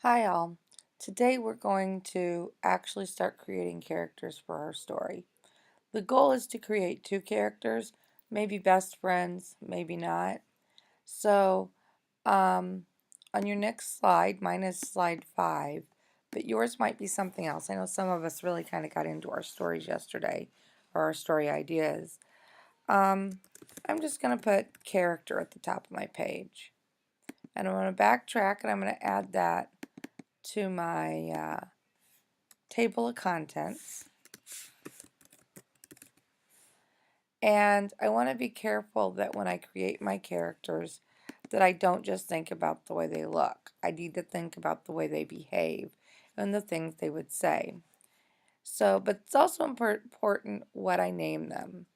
Hi all. Today we're going to actually start creating characters for our story. The goal is to create two characters, maybe best friends, maybe not. So, um, on your next slide, mine is slide 5, but yours might be something else. I know some of us really kind of got into our stories yesterday, or our story ideas. I'm just going to put character at the top of my page. And I'm going to backtrack and I'm going to add that to my table of contents. And I want to be careful that when I create my characters that I don't just think about the way they look. I need to think about the way they behave and the things they would say. So, but it's also important what I name them.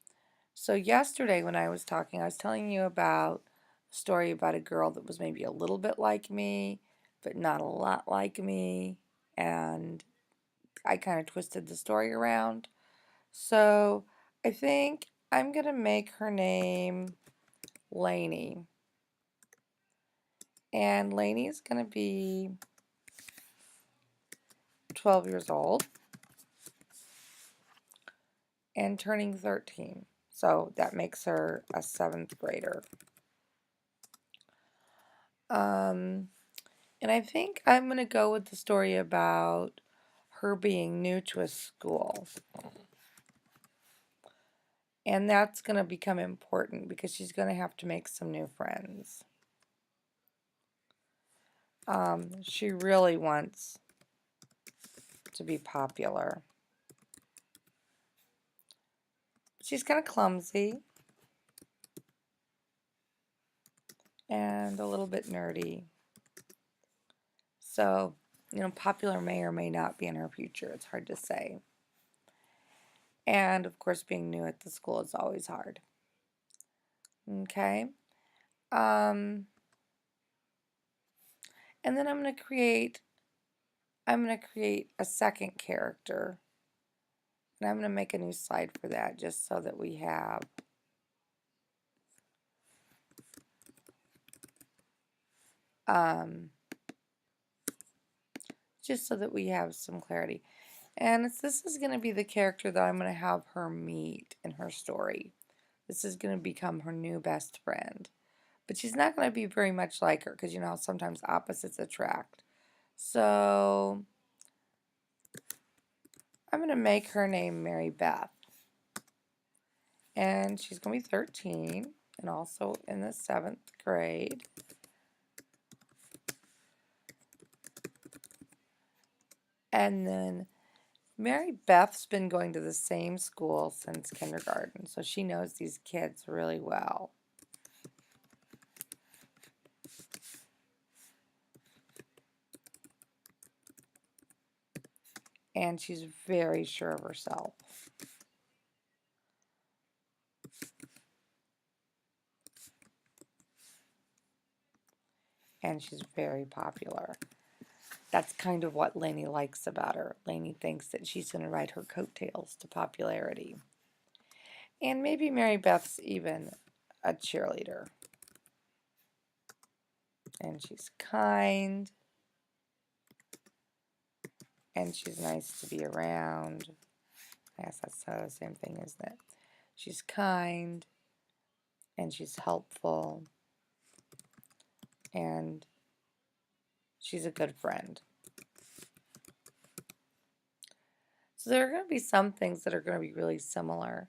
So yesterday when I was talking, I was telling you about a story about a girl that was maybe a little bit like me, but not a lot like me, and I kind of twisted the story around. So I think I'm going to make her name Lainey. And Lainey is going to be 12 years old and turning 13. So that makes her a 7th grader. Um, and I think I'm going to go with the story about her being new to a school. And that's going to become important because she's going to have to make some new friends. She really wants to be popular. She's kind of clumsy and a little bit nerdy. So, popular may or may not be in her future. It's hard to say. And of course, being new at the school is always hard. Okay. Um, and then I'm going to create a second character. And I'm going to make a new slide for that just so that we have um, some clarity. And this is going to be the character that I'm going to have her meet in her story. This is going to become her new best friend. But she's not going to be very much like her because you know how sometimes opposites attract. So I'm going to make her name Mary Beth. And she's going to be 13 and also in the 7th grade. And then Mary Beth's been going to the same school since kindergarten, so she knows these kids really well. And she's very sure of herself. And she's very popular. That's kind of what Lainey likes about her. Lainey thinks that she's going to ride her coattails to popularity. And maybe Mary Beth's even a cheerleader. And she's kind. And she's nice to be around. I guess that's the same thing, isn't it? She's kind. And she's helpful. And she's a good friend. So there are going to be some things that are going to be really similar.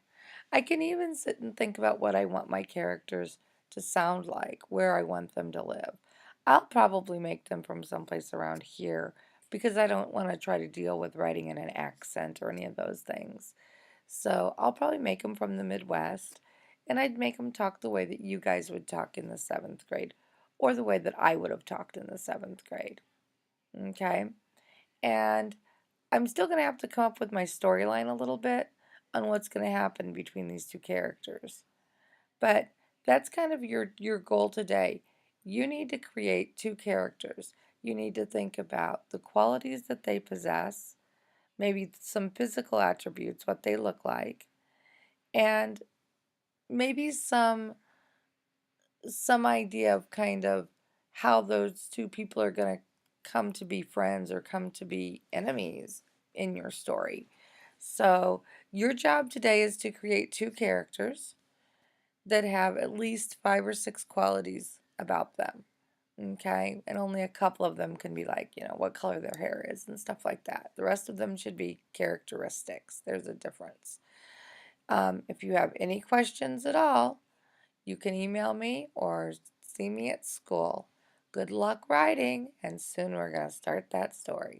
I can even sit and think about what I want my characters to sound like, where I want them to live. I'll probably make them from someplace around here because I don't want to try to deal with writing in an accent or any of those things. So I'll probably make them from the Midwest and I'd make them talk the way that you guys would talk in the 7th grade or the way that I would have talked in the 7th grade. Okay? And I'm still going to have to come up with my storyline a little bit on what's going to happen between these two characters. But that's kind of your goal today. You need to create two characters. You need to think about the qualities that they possess, maybe some physical attributes, what they look like, and maybe some idea of kind of how those two people are going to come to be friends or come to be enemies in your story. So, your job today is to create two characters that have at least 5 or 6 qualities about them. Okay, and only a couple of them can be like, what color their hair is and stuff like that. The rest of them should be characteristics. There's a difference. If you have any questions at all, you can email me or see me at school. Good luck writing, and soon we're going to start that story.